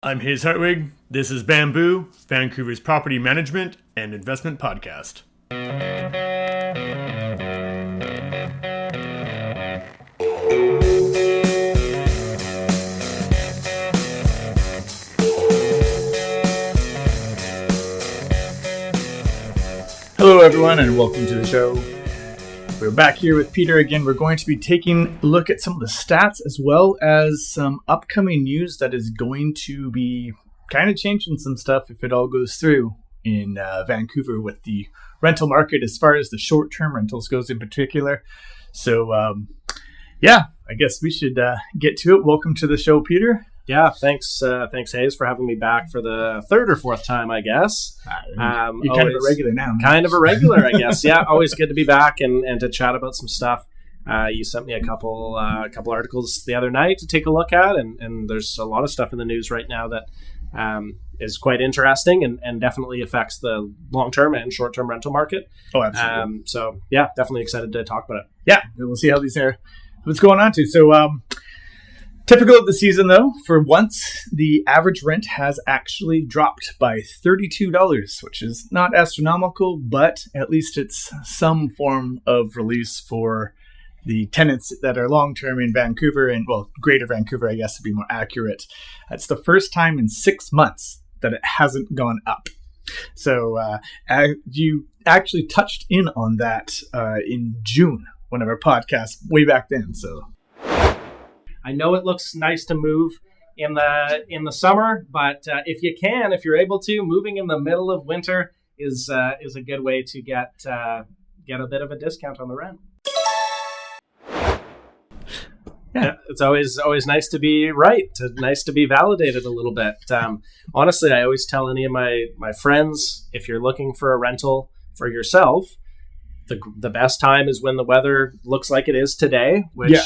I'm Haze Hartwig. This is Bamboo, Vancouver's property management and investment podcast. Hello, everyone, and welcome to the show. We're back here with Peter again. We're going to be taking a look at some of the stats as well as some upcoming news that is going to be kind of changing some stuff if it all goes through in Vancouver with the rental market as far as the short-term rentals goes in particular. So, I guess we should get to it. Welcome to the show, Peter. Yeah, thanks Haze, for having me back for the third or fourth time, I guess. You're kind of a regular now. Kind of a regular, I guess. Yeah, always good to be back and to chat about some stuff. You sent me a couple articles the other night to take a look at, and there's a lot of stuff in the news right now that is quite interesting and definitely affects the long-term and short-term rental market. Oh, absolutely. So, yeah, definitely excited to talk about it. Yeah, we'll see how these are, what's going on too. So, typical of the season, though, for once, the average rent has actually dropped by $32, which is not astronomical, but at least it's some form of release for the tenants that are long-term in Vancouver and, well, Greater Vancouver, I guess, to be more accurate. It's the first time in 6 months that it hasn't gone up. So you actually touched in on that in June, one of our podcasts way back then, so... I know it looks nice to move in the summer, but if you're able to, moving in the middle of winter is a good way to get a bit of a discount on the rent. Yeah, it's always nice to be right, nice to be validated a little bit. Honestly, I always tell any of my friends, if you're looking for a rental for yourself, the best time is when the weather looks like it is today, which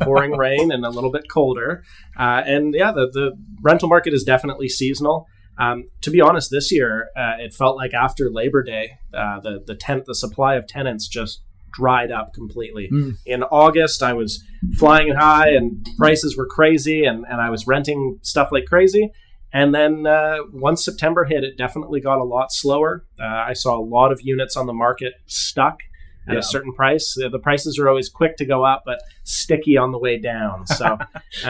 pouring rain and a little bit colder. The rental market is definitely seasonal. To be honest, this year, it felt like after Labor Day, the supply of tenants just dried up completely. In August, I was flying high and prices were crazy and I was renting stuff like crazy. And then once September hit, it definitely got a lot slower. I saw a lot of units on the market stuck at a certain price. The prices are always quick to go up, but sticky on the way down. So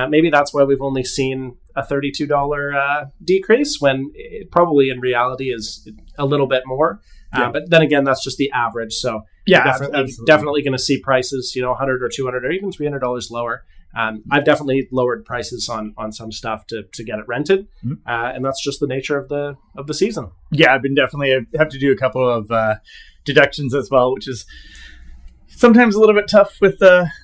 maybe that's why we've only seen a $32 decrease when it probably in reality is a little bit more. But then again, that's just the average. So definitely going to see prices, $100 or $200 or even $300 lower. I've definitely lowered prices on some stuff to get it rented, and that's just the nature of the season. Yeah, I've been definitely have to do a couple of deductions as well, which is sometimes a little bit tough with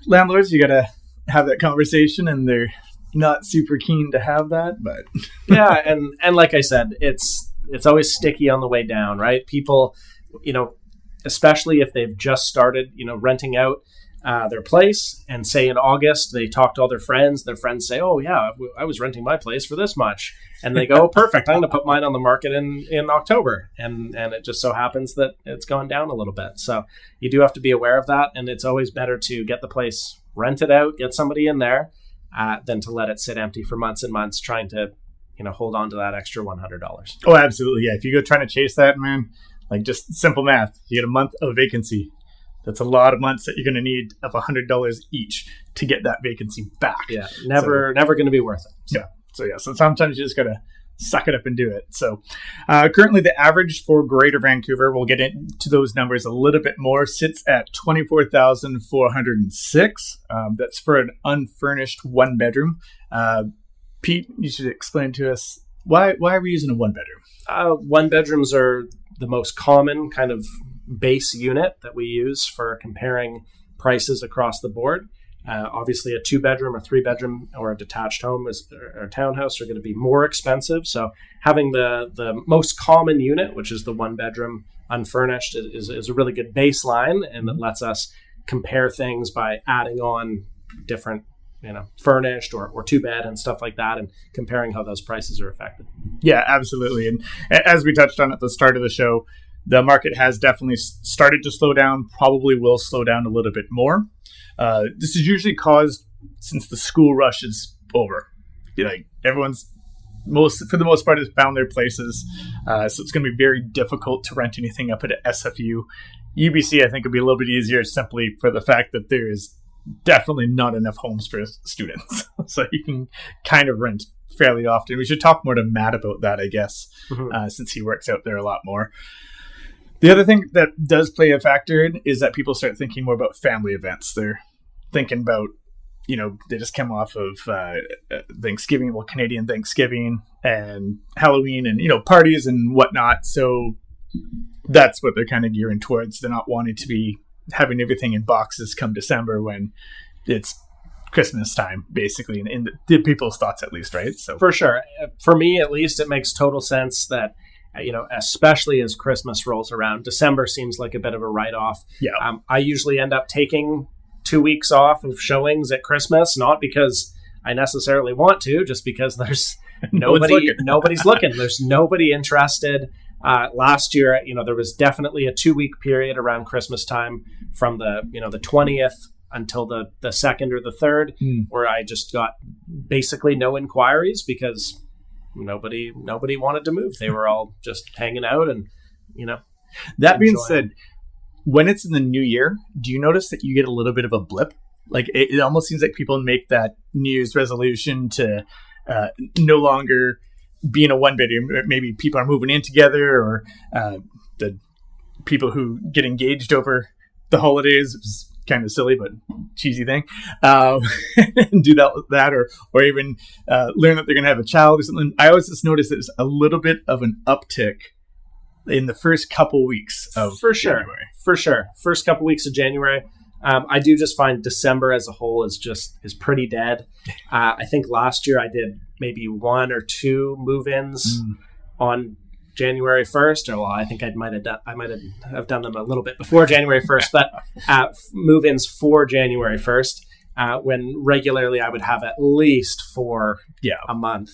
landlords. You got to have that conversation, and they're not super keen to have that. But yeah, and like I said, it's always sticky on the way down, right? People, especially if they've just started, renting out their place, and say in August they talk to all their friends say, oh yeah, I was renting my place for this much, and they go, oh, perfect, I'm going to put mine on the market in October, and it just so happens that it's gone down a little bit. So you do have to be aware of that, and it's always better to get the place rented out, get somebody in there, than to let it sit empty for months and months trying to hold on to that extra $100. Oh, absolutely. Yeah, if you go trying to chase that, man, like just simple math, you get a month of vacancy. That's a lot of months that you're going to need of $100 each to get that vacancy back. Yeah, never going to be worth it. So sometimes you just got to suck it up and do it. So currently the average for Greater Vancouver, we'll get into those numbers a little bit more, sits at $24,406. That's for an unfurnished one bedroom. Pete, you should explain to us why are we using a one bedroom? One bedrooms are the most common kind of base unit that we use for comparing prices across the board. Obviously, a 2-bedroom, a 3-bedroom, or a detached home or townhouse are going to be more expensive. So having the most common unit, which is the 1-bedroom unfurnished, is a really good baseline, and it lets us compare things by adding on different furnished or 2-bed and stuff like that, and comparing how those prices are affected. Yeah, absolutely. And as we touched on at the start of the show, the market has definitely started to slow down, probably will slow down a little bit more. This is usually caused since the school rush is over. Everyone's for the most part, has found their places. So it's going to be very difficult to rent anything up at SFU. UBC, I think, will be a little bit easier simply for the fact that there is definitely not enough homes for students. So you can kind of rent fairly often. We should talk more to Matt about that, I guess, since he works out there a lot more. The other thing that does play a factor in is that people start thinking more about family events. They're thinking about, they just come off of Thanksgiving, Canadian Thanksgiving and Halloween and, parties and whatnot. So that's what they're kind of gearing towards. They're not wanting to be having everything in boxes come December when it's Christmas time, basically, in the people's thoughts, at least, right? So for sure. For me, at least, it makes total sense that, especially as Christmas rolls around, December seems like a bit of a write-off. Yeah. I usually end up taking 2 weeks off of showings at Christmas, not because I necessarily want to, just because there's nobody's looking. There's nobody interested. Last year, there was definitely a 2-week period around Christmas time from the 20th until the 2nd or the 3rd, where I just got basically no inquiries because nobody wanted to move. They were all just hanging out and, That being said, when it's in the new year, do you notice that you get a little bit of a blip? Like it almost seems like people make that New Year's resolution to no longer be in a one bedroom. Maybe people are moving in together, or the people who get engaged over the holidays. It's kind of silly, but cheesy thing. Do that, or even learn that they're going to have a child or something. I always just notice there's a little bit of an uptick in the first couple weeks of January. For sure. First couple weeks of January. I do just find December as a whole is pretty dead. I think last year I did maybe 1 or 2 move-ins on January 1st, or I think I might have done them a little bit before January 1st, but move-ins for January 1st, when regularly I would have at least 4 a month.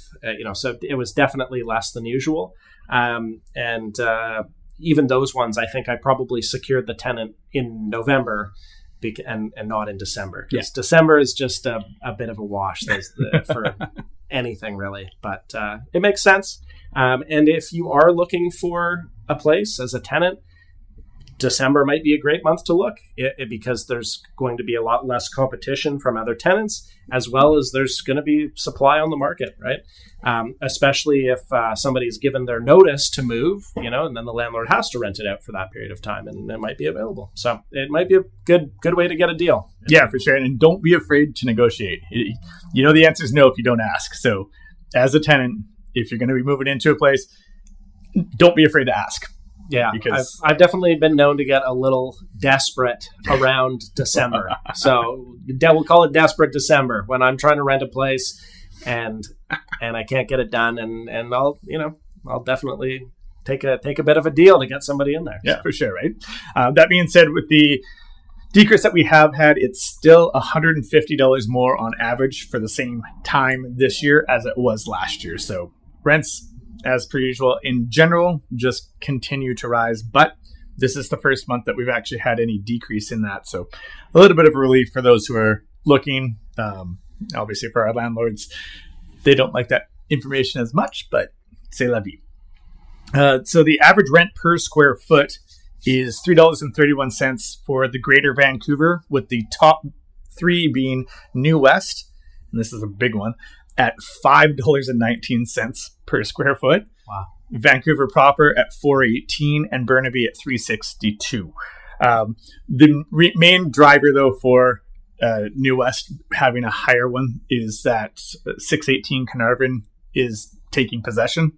So it was definitely less than usual. And even those ones, I think I probably secured the tenant in November and not in December. Because December is just a bit of a wash for anything really. But it makes sense. And if you are looking for a place as a tenant, December might be a great month to look because there's going to be a lot less competition from other tenants, as well as there's going to be supply on the market, right? Especially if somebody's given their notice to move, and then the landlord has to rent it out for that period of time, and it might be available. So it might be a good way to get a deal. Yeah, for sure. And don't be afraid to negotiate. The answer is no if you don't ask. So as a tenant, if you're going to be moving into a place, don't be afraid to ask. Yeah, because I've definitely been known to get a little desperate around December. So we'll call it desperate December when I'm trying to rent a place and I can't get it done, and I'll definitely take a bit of a deal to get somebody in there. Yeah, so. For sure, right? That being said, with the decrease that we have had, it's still $150 more on average for the same time this year as it was last year. So rents, as per usual, in general, just continue to rise. But this is the first month that we've actually had any decrease in that. So a little bit of a relief for those who are looking. Obviously, for our landlords, they don't like that information as much, but c'est la vie. So the average rent per square foot is $3.31 for the Greater Vancouver, with the top 3 being New West, and this is a big one, at $5.19 per square foot. Wow. Vancouver proper at $4.18 and Burnaby at $3.62. The main driver, though, for New West having a higher one is that 618 Carnarvon is taking possession.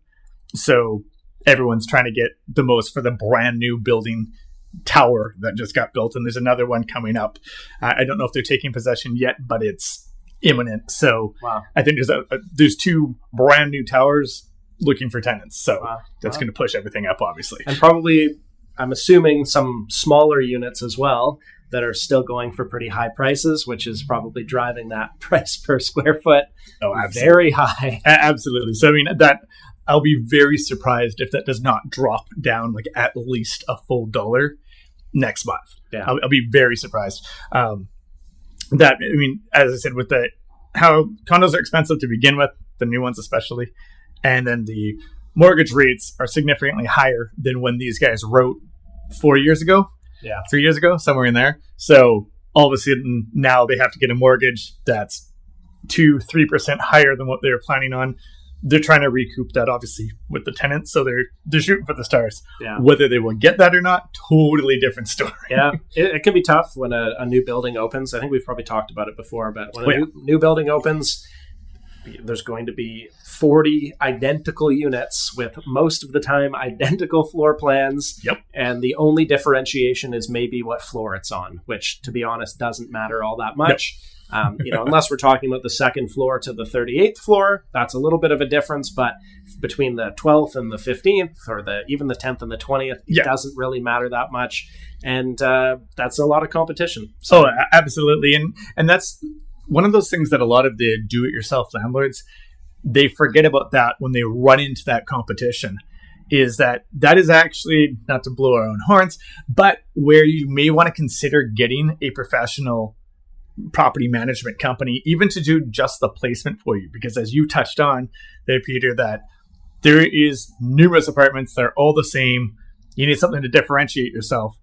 So everyone's trying to get the most for the brand new building tower that just got built. And there's another one coming up. I don't know if they're taking possession yet, but it's imminent. So wow. I think there's 2 brand new towers looking for tenants. So that's going to push everything up, obviously. And probably, I'm assuming, some smaller units as well that are still going for pretty high prices, which is probably driving that price per square foot very high. Absolutely. So, I mean, I'll be very surprised if that does not drop down like at least a full $1 next month. Yeah. I'll be very surprised. As I said, with how condos are expensive to begin with, the new ones especially, And then the mortgage rates are significantly higher than when these guys wrote 4 years ago. Yeah. 3 years ago, somewhere in there. So all of a sudden now they have to get a mortgage that's 2-3% higher than what they were planning on. They're trying to recoup that, obviously, with the tenants. So they're shooting for the stars. Yeah. Whether they will get that or not, totally different story. Yeah, it can be tough when a new building opens. I think we've probably talked about it before, but when a new building opens, there's going to be 40 identical units with most of the time identical floor plans. Yep. And the only differentiation is maybe what floor it's on, which, to be honest, doesn't matter all that much. Yep. Unless we're talking about the second floor to the 38th floor, that's a little bit of a difference. But between the 12th and the 15th, or even the 10th and the 20th, it doesn't really matter that much. And that's a lot of competition. So. Oh, absolutely. And that's one of those things that a lot of the do-it-yourself landlords, they forget about that when they run into that competition, is that is actually, not to blow our own horns, but where you may want to consider getting a professional property management company, even to do just the placement for you. Because as you touched on there, Peter, that there is numerous apartments that are all the same. You need something to differentiate yourself.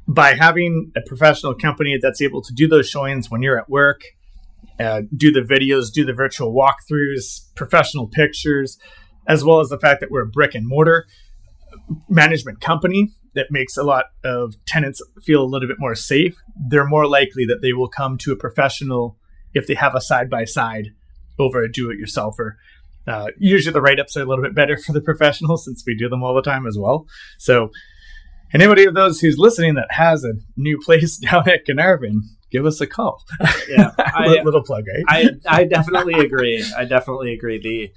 By having a professional company that's able to do those showings when you're at work, do the videos, do the virtual walkthroughs, professional pictures, as well as the fact that we're a brick and mortar management company that makes a lot of tenants feel a little bit more safe, they're more likely that they will come to a professional if they have a side-by-side over a do-it-yourselfer. Usually the write-ups are a little bit better for the professionals since we do them all the time as well. So anybody of those who's listening that has a new place down at Carnarvon, give us a call. Yeah, little plug, right? I definitely agree.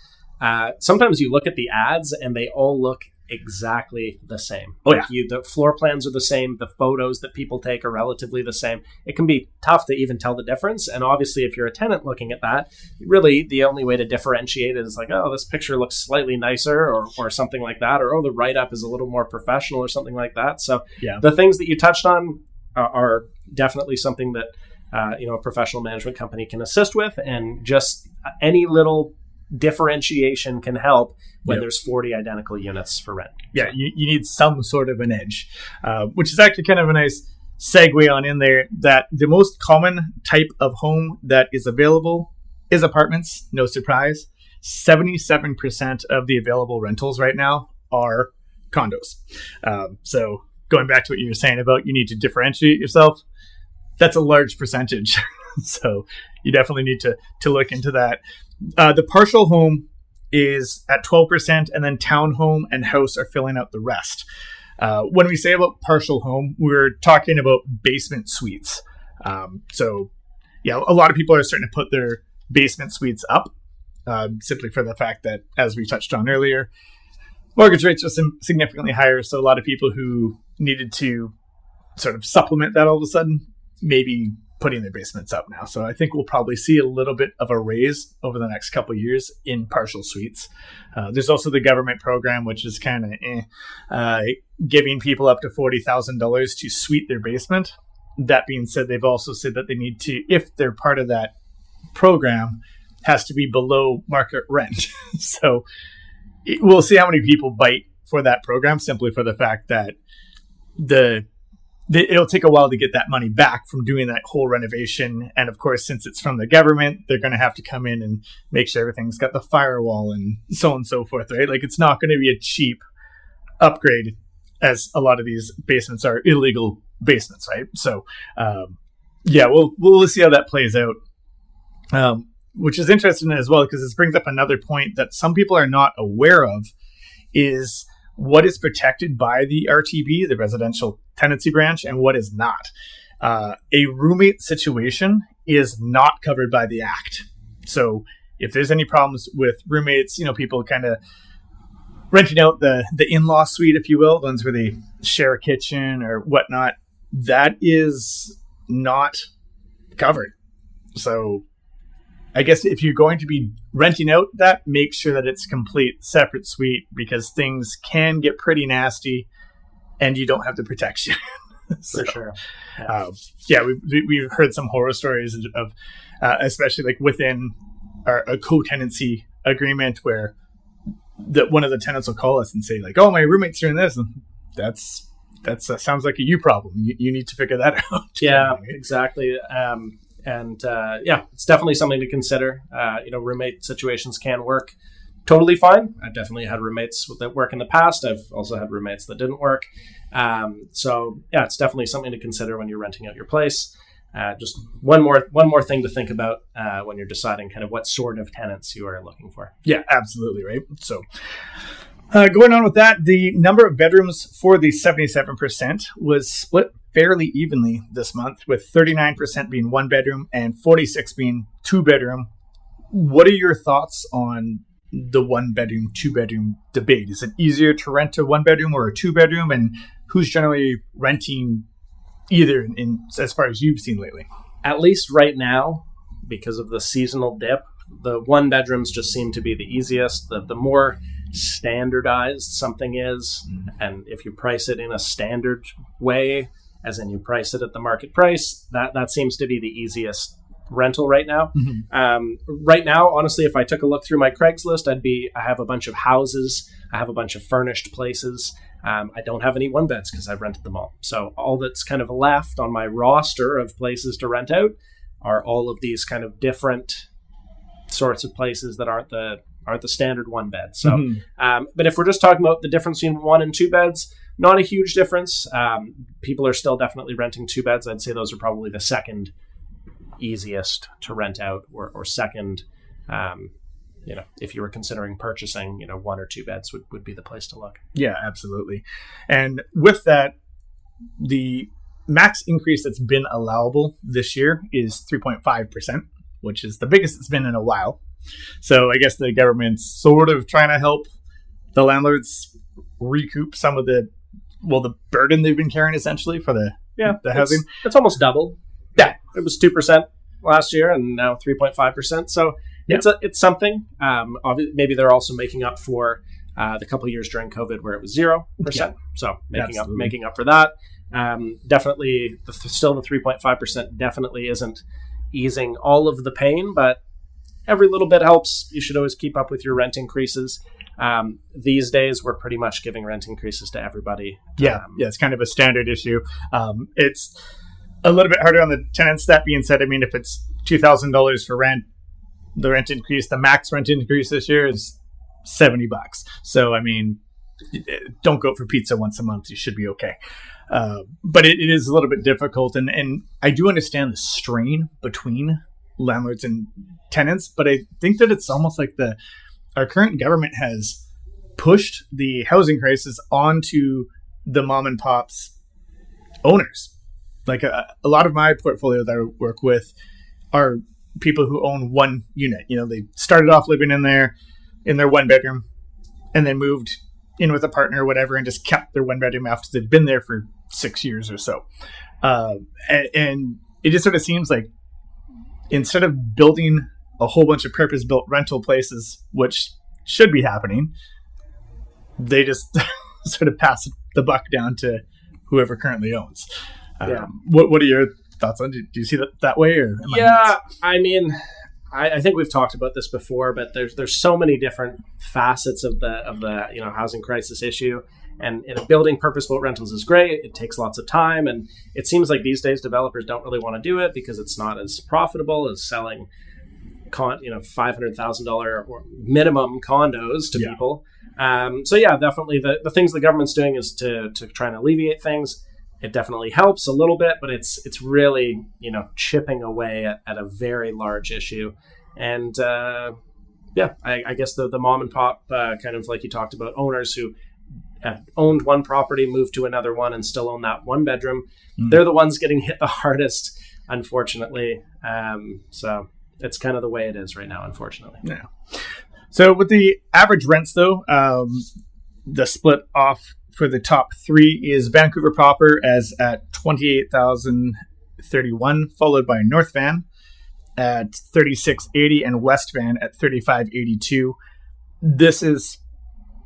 Sometimes you look at the ads and they all look exactly the same. Oh, yeah. The floor plans are the same. The photos that people take are relatively the same. It can be tough to even tell the difference. And obviously, if you're a tenant looking at that, really the only way to differentiate it is like, oh, this picture looks slightly nicer or something like that. Or, oh, the write-up is a little more professional or something like that. So the things that you touched on are definitely something that a professional management company can assist with. And just any little differentiation can help when there's 40 identical units for rent. Yeah, you need some sort of an edge, which is actually kind of a nice segue on in there, that the most common type of home that is available is apartments. No surprise. 77% of the available rentals right now are condos. So going back to what you were saying about you need to differentiate yourself, that's a large percentage. So you definitely need to look into that. The partial home is at 12%, and then townhome and house are filling out the rest. When we say about partial home, we're talking about basement suites. So a lot of people are starting to put their basement suites up simply for the fact that, as we touched on earlier, mortgage rates are significantly higher. So a lot of people who needed to sort of supplement that all of a sudden, maybe putting their basements up now. So I think we'll probably see a little bit of a raise over the next couple of years in partial suites. There's also the government program, which is kind of giving people up to $40,000 to suite their basement. That being said, they've also said that they need to, if they're part of that program, has to be below market rent. So we'll see how many people bite for that program, simply for the fact that it'll take a while to get that money back from doing that whole renovation. And of course, since it's from the government, they're going to have to come in and make sure everything's got the firewall and so on and so forth, right? Like, it's not going to be a cheap upgrade, as a lot of these basements are illegal basements, right? So, we'll see how that plays out. Which is interesting as well, because this brings up another point that some people are not aware of, is what is protected by the RTB, the residential tenancy branch, and what is not. A roommate situation is not covered by the Act. So if there's any problems with roommates, people kind of renting out the in-law suite, if you will, the ones where they share a kitchen or whatnot, that is not covered. So I guess if you're going to be renting out that, make sure that it's a complete separate suite, because things can get pretty nasty and you don't have the protection. For sure. We've heard some horror stories of especially like within a co-tenancy agreement, where that one of the tenants will call us and say like, "Oh, my roommate's doing this," and that's sounds like a you problem. You need to figure that out. Yeah, right? Exactly. It's definitely something to consider. Roommate situations can work totally fine. I've definitely had roommates that work in the past. I've also had roommates that didn't work. It's definitely something to consider when you're renting out your place. Just one more thing to think about when you're deciding kind of what sort of tenants you are looking for. Yeah, absolutely, right. So going on with that, the number of bedrooms for the 77% was split fairly evenly this month, with 39% being one bedroom and 46% being two bedroom. What are your thoughts on the one bedroom, two bedroom debate? Is it easier to rent a one bedroom or a two bedroom, and who's generally renting either in as far as you've seen lately? At least right now, because of the seasonal dip, the one bedrooms just seem to be the easiest. The more standardized something is, and if you price it in a standard way, as in you price it at the market price, that seems to be the easiest rental right now. Right now, honestly, if I took a look through my Craigslist, I have a bunch of houses, I have a bunch of furnished places. I don't have any one beds because I've rented them all. So all that's kind of left on my roster of places to rent out are all of these kind of different sorts of places that aren't the standard one bed. So, but if we're just talking about the difference between one and two beds, not a huge difference. People are still definitely renting two beds. I'd say those are probably the second easiest to rent out, or second, if you were considering purchasing, one or two beds would be the place to look. Yeah, absolutely. And with that, the max increase that's been allowable this year is 3.5%, which is the biggest it's been in a while. So I guess the government's sort of trying to help the landlords recoup some of the burden they've been carrying essentially for the housing. It's almost double. Yeah, it was 2% last year and now 3.5%. So it's something. Maybe they're also making up for the couple of years during COVID where it was 0%. Yeah. So making up for that. Definitely, still the 3.5% definitely isn't easing all of the pain, but every little bit helps. You should always keep up with your rent increases. These days, we're pretty much giving rent increases to everybody. It's kind of a standard issue. It's a little bit harder on the tenants. That being said, I mean, if it's $2,000 for rent, the rent increase, the max rent increase this year is $70. So, I mean, don't go for pizza once a month. You should be okay. But it is a little bit difficult. And I do understand the strain between landlords and tenants, but I think that it's almost like our current government has pushed the housing crisis onto the mom and pops owners. Like a lot of my portfolio that I work with are people who own one unit. They started off living in their one bedroom and then moved in with a partner or whatever and just kept their one bedroom after they'd been there for 6 years or so. And it just sort of seems like instead of building a whole bunch of purpose-built rental places, which should be happening, they just sort of pass the buck down to whoever currently owns. What are your thoughts on? Do you see that way, or I mean, I think we've talked about this before, but there's so many different facets of the housing crisis issue, and building purpose-built rentals is great. It takes lots of time, and it seems like these days developers don't really want to do it because it's not as profitable as selling $500,000 or minimum condos to people. Definitely the things the government's doing is to try and alleviate things. It definitely helps a little bit, but it's really, chipping away at a very large issue. And I guess the mom and pop, kind of like you talked about, owners who owned one property, moved to another one and still own that one bedroom, they're the ones getting hit the hardest, unfortunately. So it's kind of the way it is right now, unfortunately. Yeah. So with the average rents, though, the split off for the top three is Vancouver proper as at $28,031, followed by North Van at $36.80 and West Van at $35.82. This is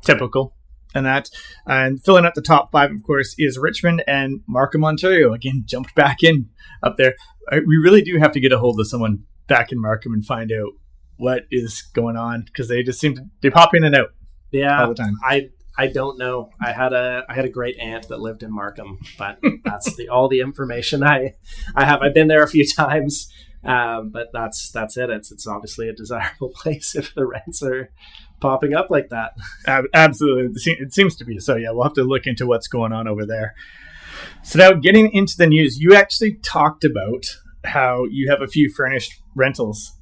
typical. And filling up the top five, of course, is Richmond, and Markham, Ontario again jumped back in up there. We really do have to get a hold of someone back in Markham and find out what is going on, because they just they pop in and out. Yeah, all the time. I don't know. I had a great aunt that lived in Markham, but that's all the information I have. I've been there a few times, but that's it. It's obviously a desirable place if the rents are popping up like that. Absolutely, it seems to be. So yeah, we'll have to look into what's going on over there. So now, getting into the news, you actually talked about how you have a few furnished rentals.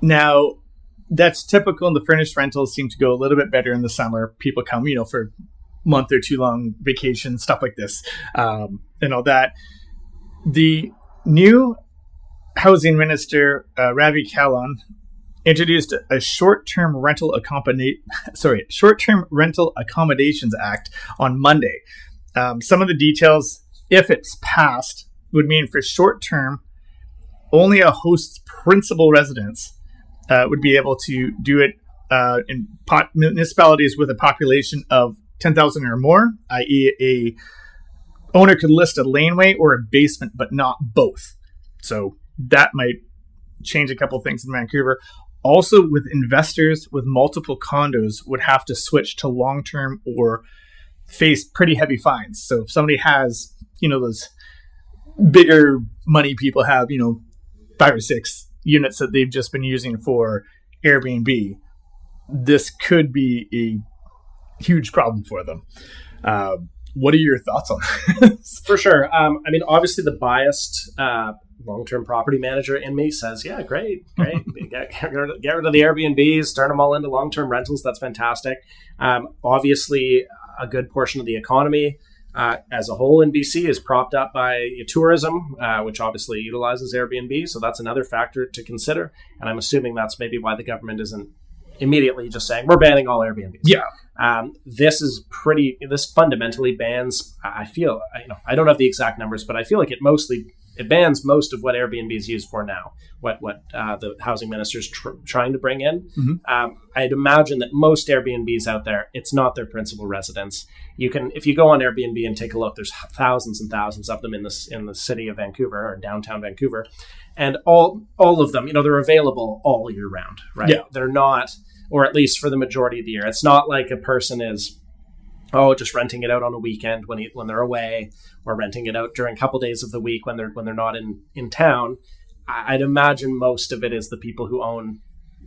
Now, that's typical, and the furnished rentals seem to go a little bit better in the summer. People come, for a month or two long vacation, stuff like this, and all that. The new housing minister, Ravi Kahlon, introduced a short-term rental accommodations act on Monday. Some of the details, if it's passed, would mean for short-term, only a host's principal residence would be able to do it in municipalities with a population of 10,000 or more, i.e. a owner could list a laneway or a basement, but not both. So that might change a couple things in Vancouver. Also, with investors with multiple condos would have to switch to long-term or face pretty heavy fines. So if somebody has, those bigger money people have, 5 or 6 units that they've just been using for Airbnb, this could be a huge problem for them. What are your thoughts on this? For sure. Obviously the biased long-term property manager in me says, yeah, great. get rid of the Airbnbs, turn them all into long-term rentals. That's fantastic. Obviously, a good portion of the economy as a whole in BC is propped up by tourism, which obviously utilizes Airbnb. So that's another factor to consider. And I'm assuming that's maybe why the government isn't immediately just saying we're banning all Airbnbs. Yeah. This fundamentally bans, I don't have the exact numbers, but I feel like it bans most of what Airbnb is used for now, what the housing minister is trying to bring in. Mm-hmm. I'd imagine that most Airbnbs out there, it's not their principal residence. If you go on Airbnb and take a look, there's thousands and thousands of them in the city of Vancouver or downtown Vancouver. And all of them, they're available all year round, right? Yeah. They're not, or at least for the majority of the year. It's not like a person is just renting it out on a weekend when they're away, or renting it out during a couple days of the week when they're not in town. I'd imagine most of it is the people who own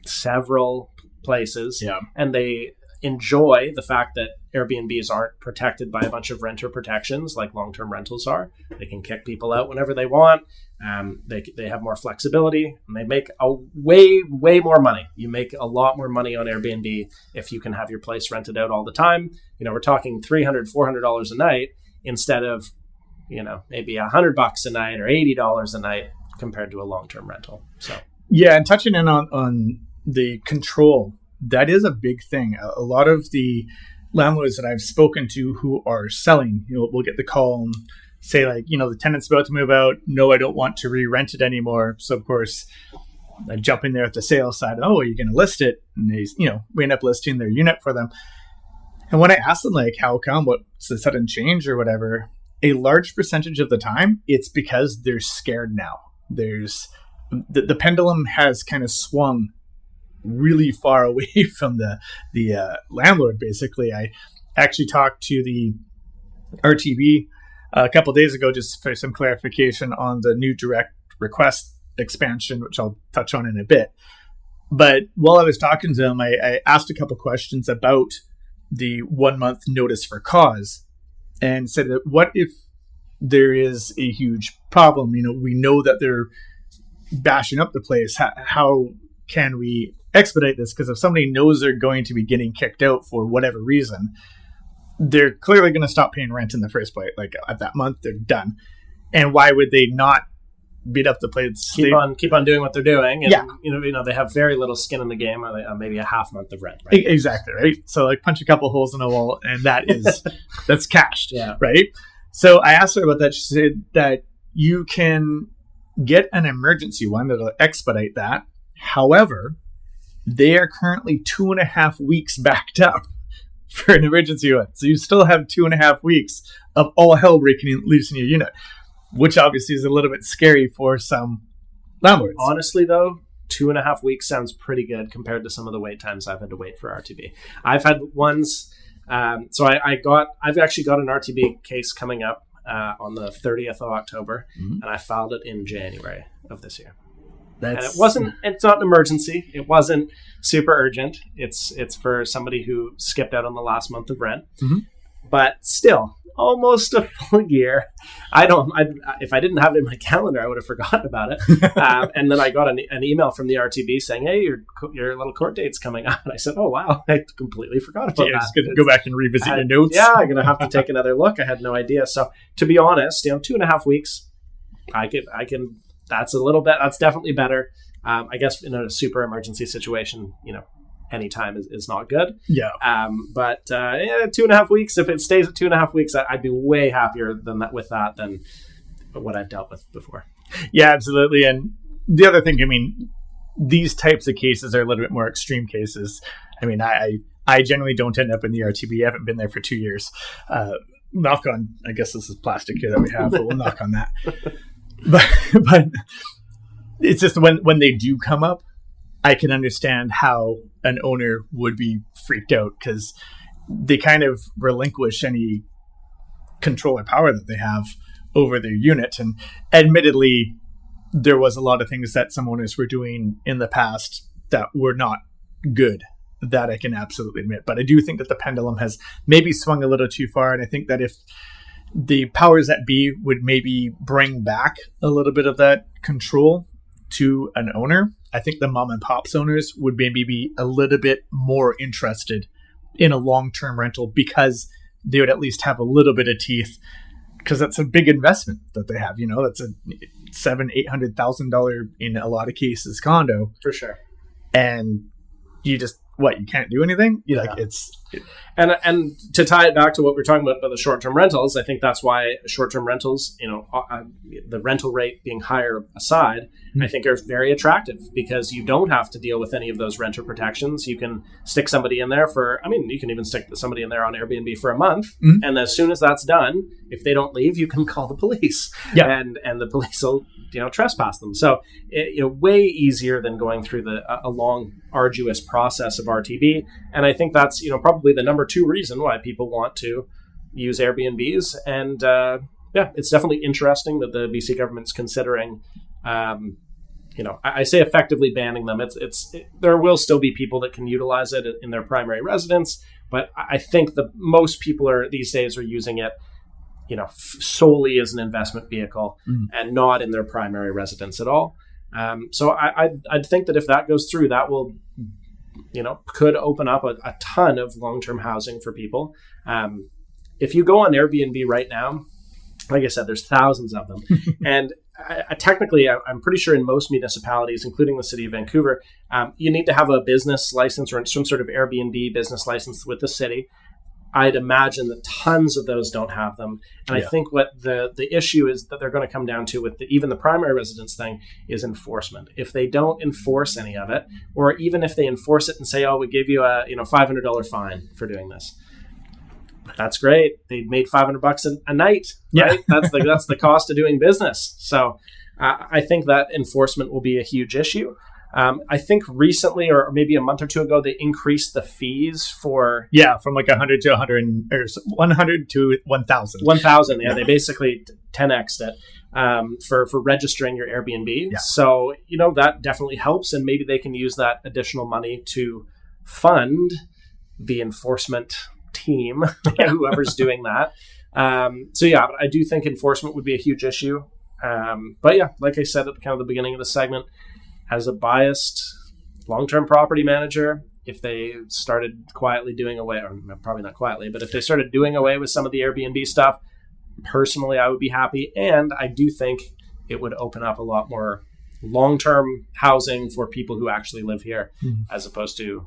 several places, and they enjoy the fact that Airbnbs aren't protected by a bunch of renter protections like long-term rentals are. They can kick people out whenever they want. They have more flexibility, and they make a way more money. You make a lot more money on Airbnb if you can have your place rented out all the time. We're talking $300, $400 a night instead of maybe $100 a night or $80 a night compared to a long-term rental. So yeah, and touching in on the control, that is a big thing. A lot of the landlords that I've spoken to who are selling, will get the call and say the tenant's about to move out. No, I don't want to re-rent it anymore. So of course I jump in there at the sales side. Oh, are you going to list it? And they, we end up listing their unit for them. And when I ask them how come, what's the sudden change or whatever, a large percentage of the time, it's because they're scared now. There's the pendulum has kind of swung really far away from the landlord. Basically, I actually talked to the RTB a couple of days ago just for some clarification on the new direct request expansion, which I'll touch on in a bit. But while I was talking to him, I asked a couple questions about the 1 month notice for cause, and said that what if there is a huge problem? We know that they're bashing up the place. How can we expedite this? Because if somebody knows they're going to be getting kicked out for whatever reason, they're clearly going to stop paying rent in the first place. At that month, they're done. And why would they not beat up the place? Keep on doing what they're doing. And, they have very little skin in the game, or maybe a half month of rent. Right? Exactly. Right. So punch a couple holes in a wall, and that's cashed. Yeah. Right. So I asked her about that. She said that you can get an emergency one that'll expedite that. However, they are currently 2.5 weeks backed up for an emergency one. So you still have 2.5 weeks of all hell breaking loose in your unit, which obviously is a little bit scary for some landlords. Honestly, though, 2.5 weeks sounds pretty good compared to some of the wait times I've had to wait for RTB. I've had ones. I've actually got an RTB case coming up on the 30th of October, and I filed it in January of this year. And it's not an emergency. It wasn't super urgent. It's for somebody who skipped out on the last month of rent, but still almost a full year. If I didn't have it in my calendar, I would have forgotten about it. And then I got an email from the RTB saying, "Hey, your little court date's coming up." And I said, "Oh, wow. I completely forgot about that." Just going to go back and revisit your notes. Yeah, I'm going to have to take another look. I had no idea. So to be honest, 2.5 weeks, I can, that's a little bit, that's definitely better. I guess in a super emergency situation, any time is not good. Yeah. But 2.5 weeks, if it stays at 2.5 weeks, I'd be way happier than what I've dealt with before. Yeah, absolutely. And the other thing, these types of cases are a little bit more extreme cases. I generally don't end up in the RTB. I haven't been there for 2 years. Knock on, I guess this is plastic here that we have, but we'll knock on that. But it's just when they do come up, I can understand how an owner would be freaked out because they kind of relinquish any control or power that they have over their unit. And admittedly, there was a lot of things that some owners were doing in the past that were not good. That I can absolutely admit. But I do think that the pendulum has maybe swung a little too far. And I think that if the powers that be would maybe bring back a little bit of that control to an owner, I think the mom and pops owners would maybe be a little bit more interested in a long-term rental because they would at least have a little bit of teeth, because that's a big investment that they have. That's a $700,000-$800,000 in a lot of cases condo for sure. And you just you can't do anything. And to tie it back to what we're talking about the short-term rentals, I think that's why short-term rentals, the rental rate being higher aside, I think are very attractive because you don't have to deal with any of those renter protections. You can stick somebody in there you can even stick somebody in there on Airbnb for a month. And as soon as that's done, if they don't leave, you can call the police and the police will, trespass them. So way easier than going through a long, arduous process of RTB. And I think that's, probably the number 2 reason why people want to use Airbnbs. And it's definitely interesting that the BC government's considering, I say effectively banning them. There will still be people that can utilize it in their primary residence, but I think the most people these days are using it, solely as an investment vehicle and not in their primary residence at all. So I'd think that if that goes through, that will, could open up a ton of long-term housing for people. If you go on Airbnb right now, like I said, there's thousands of them. And technically, I'm pretty sure in most municipalities, including the city of Vancouver, you need to have a business license or some sort of Airbnb business license with the city. I'd imagine that tons of those don't have them. And I think what the issue is that they're going to come down to with even the primary residence thing is enforcement. If they don't enforce any of it, or even if they enforce it and say, we give you a $500 fine for doing this. That's great. They made $500 a night, right? That's the cost of doing business. So I think that enforcement will be a huge issue. I think recently, or maybe a month or 2 ago, they increased the fees for from like 100 to 100 or 100 to 1,000. 1,000. Yeah, they basically 10x'd it for registering your Airbnb. Yeah. So that definitely helps, and maybe they can use that additional money to fund the enforcement team, whoever's doing that. I do think enforcement would be a huge issue. But like I said at kind of the beginning of the segment, as a biased long-term property manager, if they started quietly doing away, or probably not quietly, but if they started doing away with some of the Airbnb stuff, personally, I would be happy. And I do think it would open up a lot more long-term housing for people who actually live here, as opposed to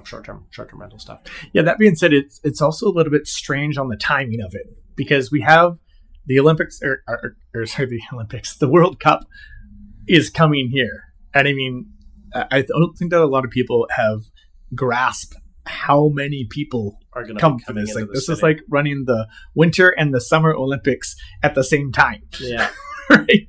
short-term rental stuff. Yeah, that being said, it's also a little bit strange on the timing of it, because we have the Olympics, the World Cup is coming here. And I don't think that a lot of people have grasped how many people are going to come for this. This is like running the Winter and the Summer Olympics at the same time. Yeah. Right.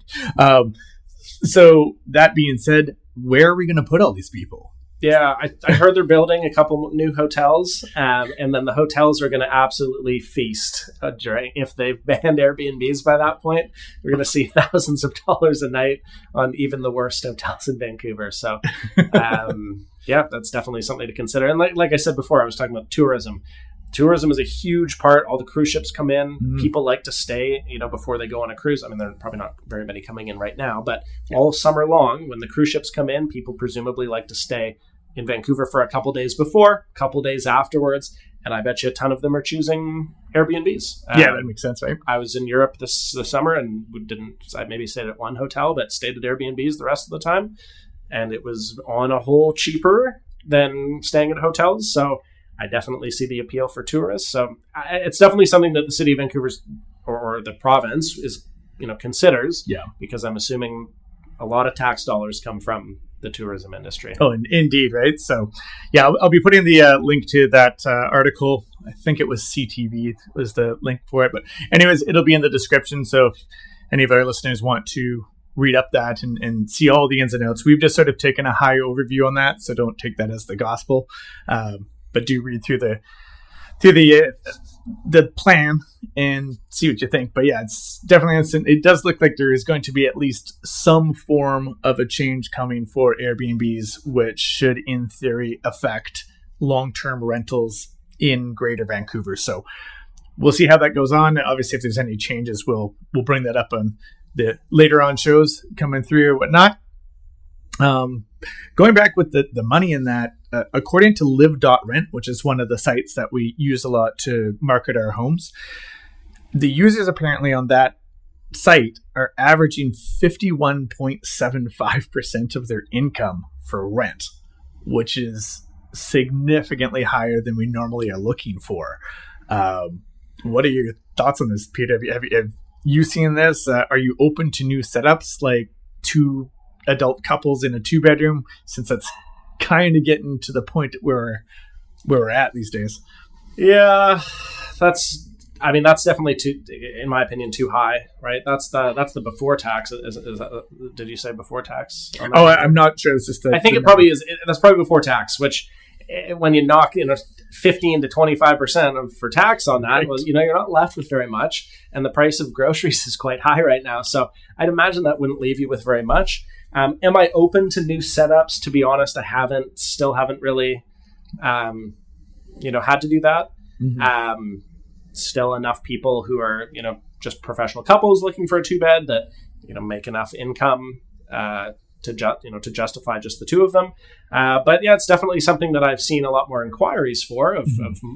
So that being said, where are we going to put all these people? Yeah, I heard they're building a couple new hotels, and then the hotels are going to absolutely feast. If they've banned Airbnbs by that point, we're going to see thousands of dollars a night on even the worst hotels in Vancouver. So, yeah, that's definitely something to consider. And like I said before, I was talking about tourism. Tourism is a huge part. All the cruise ships come in. Mm-hmm. People like to stay, before they go on a cruise. I mean, there are probably not very many coming in right now, but all summer long, when the cruise ships come in, people presumably like to stay in Vancouver for a couple days before, a couple days afterwards. And I bet you a ton of them are choosing Airbnbs. Yeah, that makes sense, right? I was in Europe this summer and I maybe stayed at one hotel, but stayed at Airbnbs the rest of the time. And it was on a whole cheaper than staying at hotels. So I definitely see the appeal for tourists. So it's definitely something that the city of Vancouver's or the province is, considers. Yeah. Because I'm assuming a lot of tax dollars come from the tourism industry. Oh, indeed, right? So, yeah, I'll be putting the link to that article. I think it was CTV was the link for it. But anyways, it'll be in the description. So if any of our listeners want to read up that and see all the ins and outs, we've just sort of taken a high overview on that. So don't take that as the gospel. But do read through the plan and see what you think. But yeah, it's definitely it does look like there is going to be at least some form of a change coming for Airbnbs, which should in theory affect long-term rentals in Greater Vancouver. So we'll see how that goes on. Obviously, if there's any changes, we'll bring that up on the later on shows coming through or whatnot. Going back with the money in that, according to live.rent, which is one of the sites that we use a lot to market our homes, the users apparently on that site are averaging 51.75% of their income for rent, which is significantly higher than we normally are looking for. What are your thoughts on this, Peter? Have you seen this? Are you open to new setups like two adult couples in a 2-bedroom, since that's kind of getting to the point where we're at these days? Yeah, that's definitely too, in my opinion, too high, right? That's the before tax. Is that, did you say before tax? Oh, I'm not sure. It's just I think it probably is. That's probably before tax, which when you knock 15 to 25% for tax on that, right, well, you're not left with very much, and the price of groceries is quite high right now. So I'd imagine that wouldn't leave you with very much. Am I open to new setups? To be honest, I still haven't really, had to do that. Mm-hmm. Still enough people who are, just professional couples looking for a 2-bed that, make enough income to justify just the two of them. But yeah, it's definitely something that I've seen a lot more inquiries for of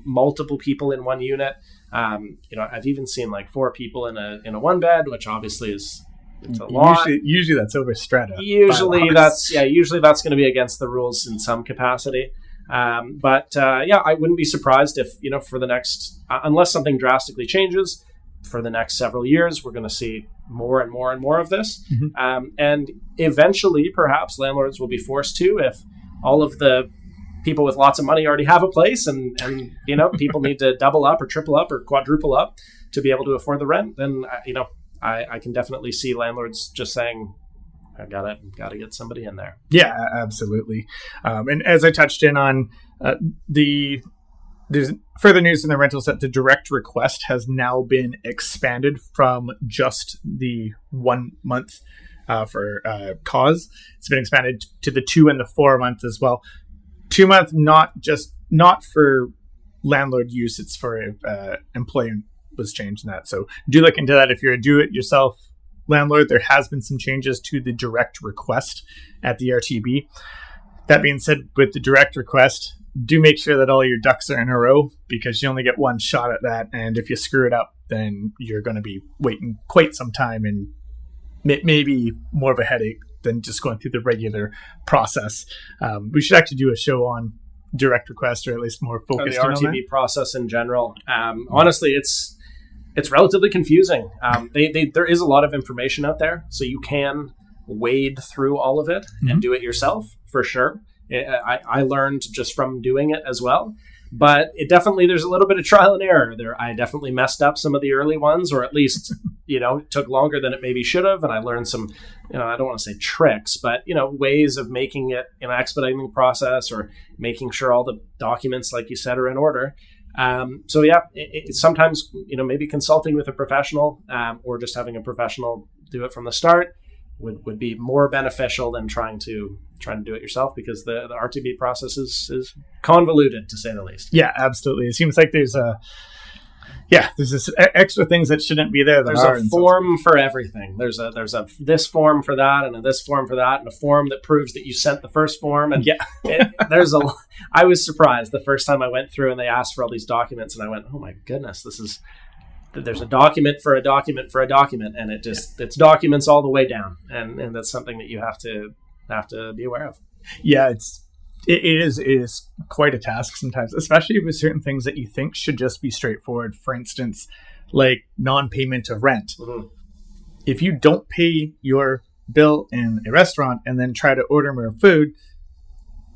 multiple people in one unit. I've even seen like 4 people in a 1-bed, which obviously is. It's a lot. Usually that's over strata. Usually that's going to be against the rules in some capacity. But I wouldn't be surprised if, for the next, unless something drastically changes, for the next several years, we're going to see more and more and more of this. Mm-hmm. And eventually, perhaps landlords will be forced to, if all of the people with lots of money already have a place and people need to double up or triple up or quadruple up to be able to afford the rent, then, I can definitely see landlords just saying, I gotta get somebody in there. Yeah, absolutely. And as I touched in on, there's further news in the rentals that the direct request has now been expanded from just the 1 month for cause. It's been expanded to the 2 and the 4 month as well. 2 month, not for landlord use, it's for employee was changed in that. So do look into that if you're a do-it-yourself landlord. There has been some changes to the direct request at the RTB. That being said, with the direct request, do make sure that all your ducks are in a row, because you only get one shot at that. And if you screw it up, then you're going to be waiting quite some time and maybe more of a headache than just going through the regular process. We should actually do a show on direct request, or at least more focused on the RTB process in general. Honestly, it's relatively confusing. There is a lot of information out there, so you can wade through all of it and do it yourself for sure. I learned just from doing it as well, but there's a little bit of trial and error there. I definitely messed up some of the early ones, or at least it took longer than it maybe should have. And I learned some, I don't want to say tricks, but, ways of making it, expediting the process or making sure all the documents, like you said, are in order. So yeah, it's sometimes, maybe consulting with a professional or just having a professional do it from the start would be more beneficial than trying to do it yourself, because the RTB process is convoluted, to say the least. Yeah, absolutely. It seems like there's this extra things that shouldn't be there. There's a form for everything. There's a this form for that, and a this form for that, and a form that proves that you sent the first form. And I was surprised the first time I went through and they asked for all these documents, and I went, oh my goodness, there's a document for a document for a document, and it's documents all the way down, and that's something that you have to be aware of. Yeah, it is quite a task sometimes, especially with certain things that you think should just be straightforward. For instance, like non-payment of rent. Mm-hmm. If you don't pay your bill in a restaurant and then try to order more food,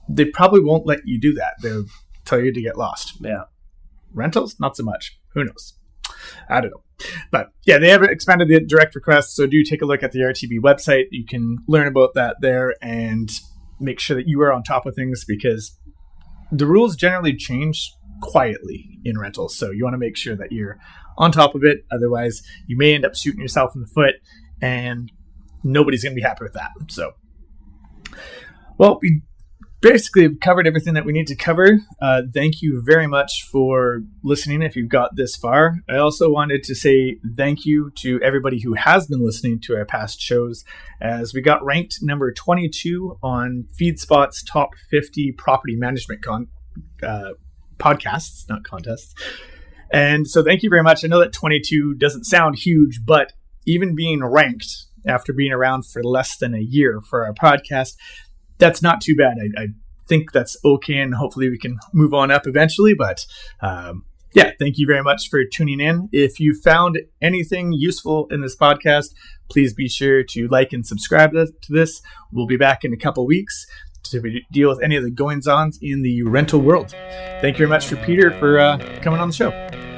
they probably won't let you do that. They'll tell you to get lost. Yeah. Rentals, not so much. Who knows? I don't know. But yeah, they have expanded the direct request. So do take a look at the RTB website. You can learn about that there and make sure that you are on top of things, because the rules generally change quietly in rentals. So you want to make sure that you're on top of it. Otherwise, you may end up shooting yourself in the foot, and nobody's going to be happy with that. So, well, we basically covered everything that we need to cover. Thank you very much for listening if you've got this far. I also wanted to say thank you to everybody who has been listening to our past shows, as we got ranked number 22 on FeedSpot's top 50 property management podcasts, not contests. And so thank you very much. I know that 22 doesn't sound huge, but even being ranked after being around for less than a year for our podcast, that's not too bad. I think that's okay, and hopefully we can move on up eventually. But thank you very much for tuning in. If you found anything useful in this podcast, please be sure to like and subscribe to this. We'll be back in a couple weeks to deal with any of the goings-ons in the rental world. Thank you very much for Peter for coming on the show.